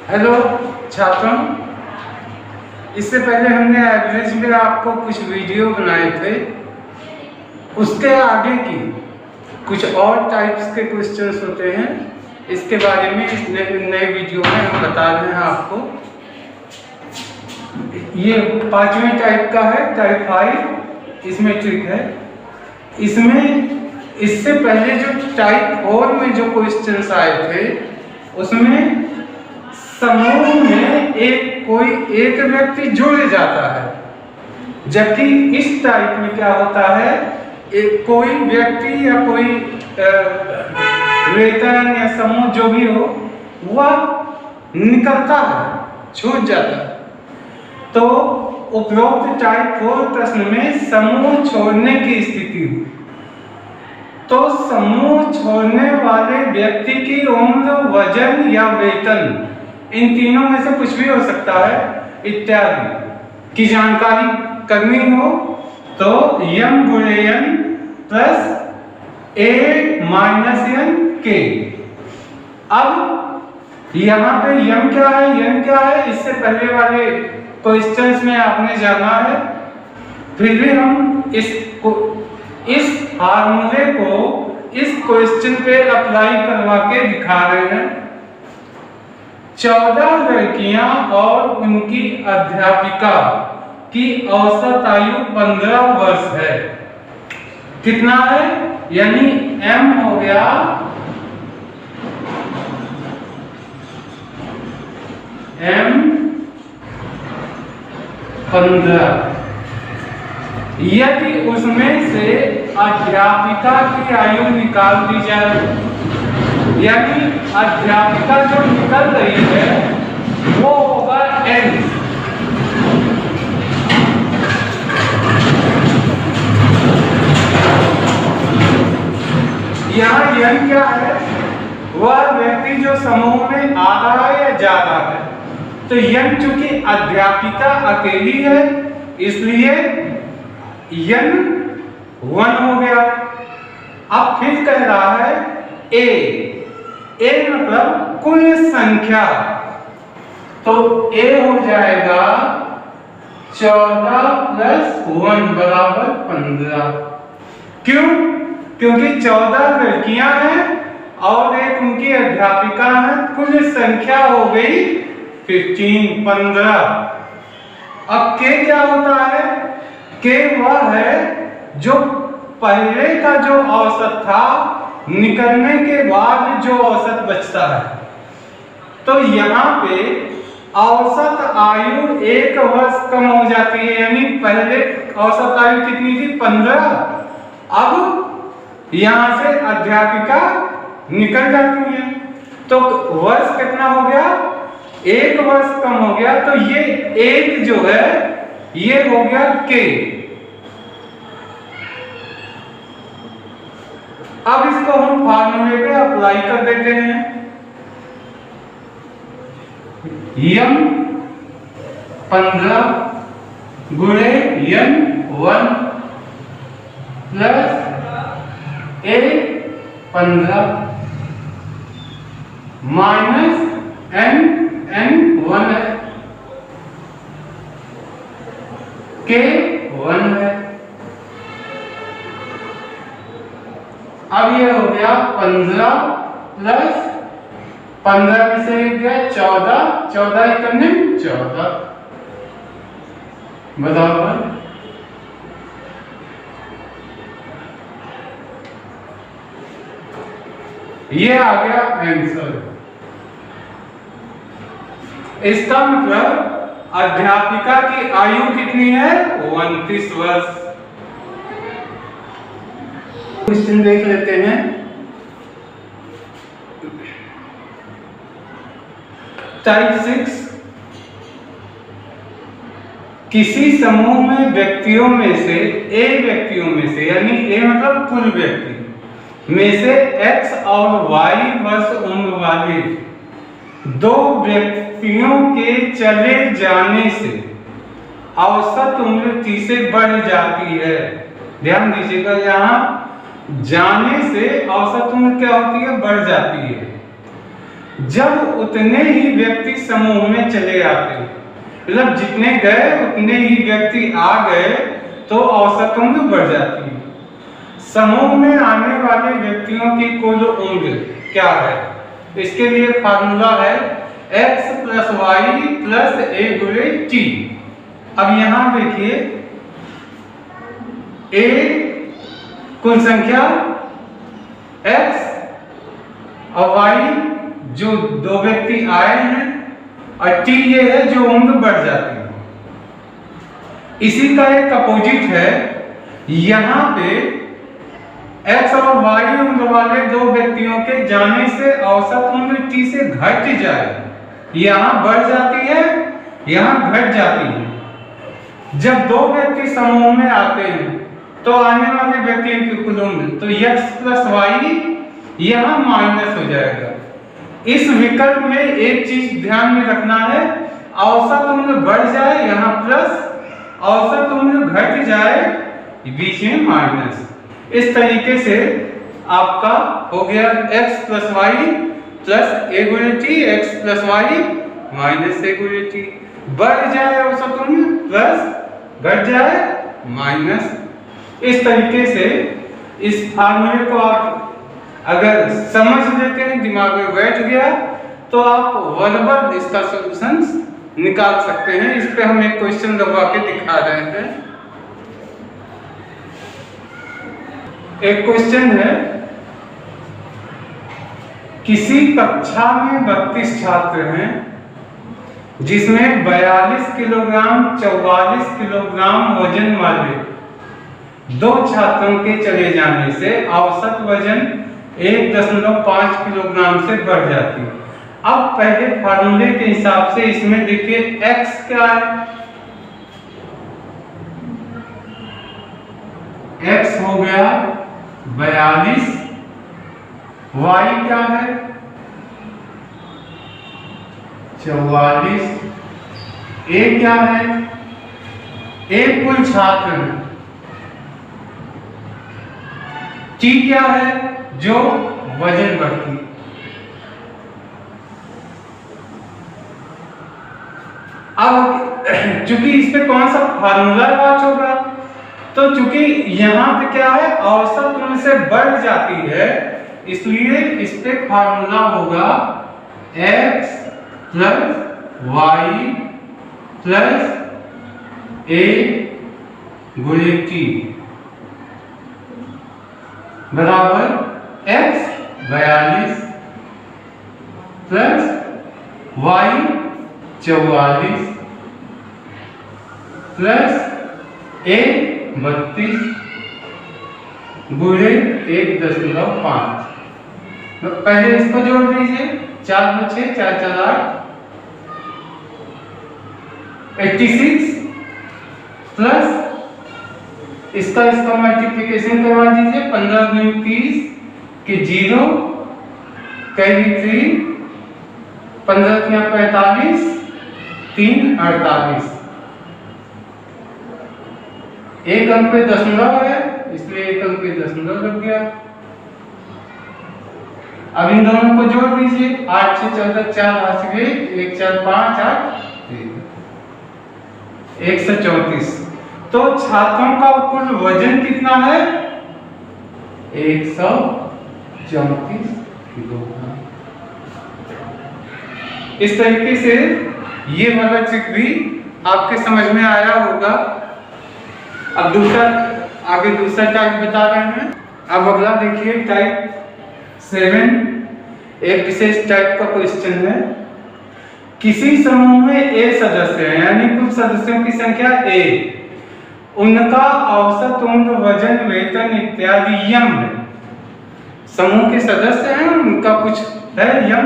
Hello छात्रों, इससे पहले हमने एवरेज में आपको कुछ वीडियो बनाए थे। उसके आगे की कुछ और टाइप्स के क्वेश्चंस होते हैं, इसके बारे में इस नए वीडियो में हम बता रहे हैं आपको। ये 5वें टाइप का है, टाइप 5। इसमें ट्रिक है। इसमें इससे पहले जो टाइप 4 में जो क्वेश्चंस आए थे उसमें समूह में कोई एक व्यक्ति जोड़े जाता है, जबकि इस टाइप में क्या होता है, कोई व्यक्ति या कोई वेतन या समूह जो भी हो वह निकलता है, छूट जाता है। तो उपरोक्त टाइप 4 प्रश्न में समूह छोड़ने की स्थिति हुई तो समूह छोड़ने वाले व्यक्ति की उम्र, वजन या वेतन, इन तीनों में से कुछ भी हो सकता है इत्यादि की जानकारी करनी हो तो यम गुणे एन प्लस ए माइनस एन के। अब यहाँ पे यम क्या है, एन क्या है, इससे पहले वाले क्वेश्चंस में आपने जाना है। फिर भी हम इस फार्मूले को इस क्वेश्चन पे अप्लाई करवा के दिखा रहे हैं। 14 लड़कियां और उनकी अध्यापिका की औसत आयु 15 वर्ष है। कितना है, यानी m हो गया m 15। यदि उसमें से अध्यापिका की आयु निकाल दी जाए, यानी अध्यापिका जो निकल रही है वो होगा n। यहाँ n क्या है, वह व्यक्ति जो समूह में आ रहा है या जा रहा है। तो n चूंकि अध्यापिका अकेली है इसलिए n 1 हो गया। अब फिर कह रहा है ए मतलब कुल संख्या, तो a हो जाएगा 14 प्लस 1 बराबर 15। क्यों? क्योंकि 14 लड़कियां हैं और एक उनकी अध्यापिका है, कुल संख्या हो गई 15। अब k क्या होता है, k वह है जो पहले का जो औसत था निकलने के बाद जो औसत बचता है। तो यहाँ पे औसत आयु 1 वर्ष कम हो जाती है, यानी पहले औसत आयु कितनी थी, 15। अब यहाँ से अध्यापिका निकल जाती है तो वर्ष कितना हो गया, 1 वर्ष कम हो गया। तो ये 1 जो है ये हो गया k। अब इसको हम फार्मूले पे अप्लाई कर देते हैं। यम 15 गुणे यन 1 प्लस ए 15 माइनस n 1 है, k 1 है। अब ये हो गया 15 प्लस 15 में से गया 14, 14 करने 14 बराबर ये आ गया आंसर। इसका मतलब अध्यापिका की आयु कितनी है, 29 वर्ष। क्वेश्चन देख लेते हैं। टाइप 6, किसी समूह में व्यक्तियों में से यानी ए मतलब कुल व्यक्ति में से x और y वर्ष उम्र वाले 2 व्यक्तियों के चले जाने से औसत उम्र 30 से बढ़ जाती है। ध्यान दीजिएगा, यहाँ जाने से औसत उम्र क्या होती है, बढ़ जाती है। जब उतने ही व्यक्ति समूह में चले आते हैं, मतलब जितने गए उतने ही व्यक्ति आ गए तो औसत उम्र बढ़ जाती है। समूह में आने वाले व्यक्तियों की कुल उम्र क्या है? इसके लिए फार्मूला है x + y + a × t। अब यहां देखिए, a कुल संख्या, x और y जो दो व्यक्ति आए हैं, और t ये है जो उम्र बढ़ जाती है। इसी का एक अपोजिट है, यहां पे x और y उम्र वाले दो व्यक्तियों के जाने से औसत उम्र t से घट जाए, यहां बढ़ जाती है, यहां घट जाती है। जब दो व्यक्ति समूह में आते हैं तो आने वाले व्यक्तियों की कुल उम्र, तो x + y यहां माइनस हो जाएगा। इस विकल्प में एक चीज ध्यान में रखना है, औसत उम्र बढ़ जाए यहाँ प्लस, औसत उम्र घट जाए बीच में माइनस। इस तरीके से आपका हो गया x + y + a × t, x + y - a × t। बढ़ जाए औसत उम्र प्लस, घट जाए माइनस। इस तरीके से इस फार्मूले को आप अगर समझ लेते हैं, दिमाग में बैठ गया, तो आप वर्बल इसका सॉल्यूशन निकाल सकते हैं। इस पे हम एक क्वेश्चन लगवा के दिखा रहे हैं। एक क्वेश्चन है, किसी कक्षा में 32 छात्र हैं जिसमें 42 किलोग्राम 44 किलोग्राम वजन वाले दो छात्रों के चले जाने से औसत वजन 1.5 किलोग्राम से बढ़ जाती है। अब पहले फार्मूले के हिसाब से इसमें देखिए x क्या है, x हो गया 42, y क्या है 44, a क्या है, a कुल छात्र है, t क्या है जो वजन बढ़ती। अब चूंकि इस पे कौन सा फार्मूला वाच होगा, तो चूंकि यहां पे क्या है औसत उम्र से बढ़ जाती है, इसलिए इस पे फार्मूला होगा x + y + a × t बराबर x 42 + y 44 + a 32 गुणे 1.5। तो पहले इसको जोड़ दीजिए, 4 × 6 = 4 × 8 86 प्लस इसका मल्टीप्लिकेशन करवा दीजिए, 15 × 30 के 0 कैरी 3, 15 × 45 3 48। एक अंक पे दशमलव है, इसलिए एक अंक पे दशमलव लग गया। अब इन दोनों को जोड़ दीजिए, 8 × 6 = 14, 4 हाथ से गए, 1 4 5 8 134। तो छात्रों का कुल वजन कितना है 134 किलोग्राम। इस तरीके से ये वाला चित्र भी आपके समझ में आया होगा। अब दूसरा टाइप बता रहे हैं। अब अगला देखिए टाइप 7, एक विशेष टाइप का क्वेश्चन है। किसी समूह में a सदस्य है, यानी कुल सदस्यों की संख्या a, उनका औसत उम्र वजन वेतन इत्यादि यम है। समूह के सदस्य हैं, उनका कुछ है यम,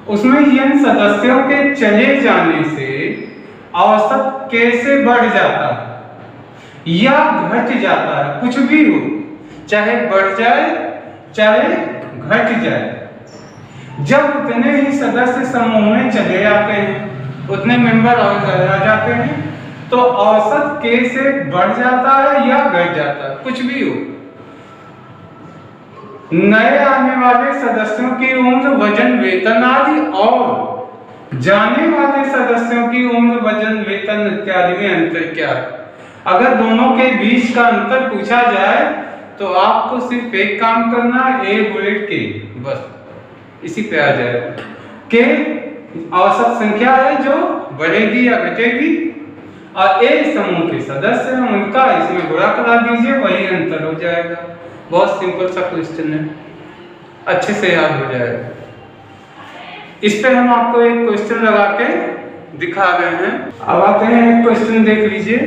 उसमें यम सदस्यों के चले जाने से औसत कैसे बढ़ जाता है या घट जाता है, कुछ भी हो, चाहे बढ़ जाए चाहे घट जाए। जब उतने ही सदस्य समूह में चले आते हैं, उतने मेंबर और आ जाते हैं, तो औसत कैसे बढ़ जाता है या घट जाता है, कुछ भी हो। नए आने वाले सदस्यों की उम्र, वजन, वेतन आदि और जाने वाले सदस्यों की उम्र, वजन, वेतन इत्यादि में अंतर क्या है। अगर दोनों के बीच का अंतर पूछा जाए तो आपको सिर्फ एक काम करना है, ए बुलेट के, बस इसी पे आ जाएगा। के औसत संख्या है जो बढ़ेगी या घटेगी, और ए समूह के सदस्य हैं उनका इसमें गुणा करा दीजिए, वही अंतर हो जाएगा। बहुत सिंपल सा क्वेश्चन है, अच्छे से याद हो जाएगा। इस पे हम आपको एक क्वेश्चन लगा के दिखा रहे हैं। अब आते हैं एक क्वेश्चन देख लीजिए।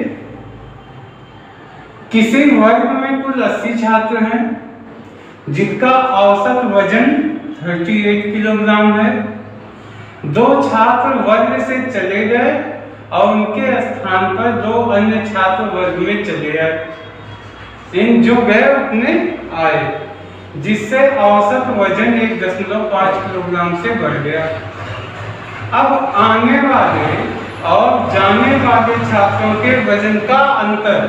किसी वर्ग में कुल 80 छात्र हैं जिनका औसत वजन 38 किलोग्राम है। 2 छात्र वर्ग से चले गए और उनके स्थान पर 2 अन्य छात्र वर्ग में चले आए। इन जो गए उतने आए, जिससे औसत वजन 1.5 किलोग्राम से बढ़ गया। अब आने वाले और जाने वाले छात्रों के वजन का अंतर,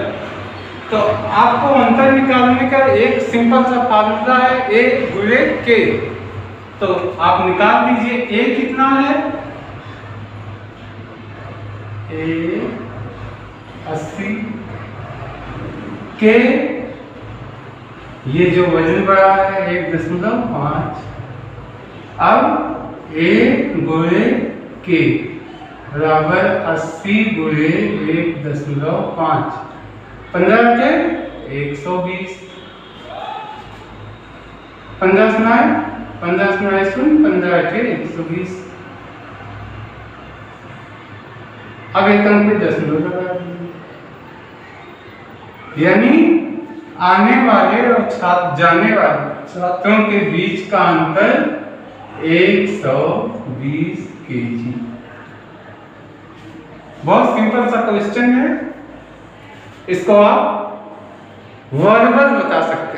तो आपको अंतर निकालने का एक सिंपल सा फार्मूला है, ए गुणे के। तो आप निकाल दीजिए, ए कितना है, ए 80, के ये जो वजन बढ़ा है 1.5, अब ए गुणे के बराबर 80 गुणे 1.5, 15 के 120, 15 सुनाए 15 के 120। अब एक अंक पे 10 लगा दीजिए, यानी आने वाले और जाने वाले छात्रों के बीच का अंतर 120 केजी। बहुत सिंपल सा क्वेश्चन है, इसको आप वर्बल बता सकते हैं।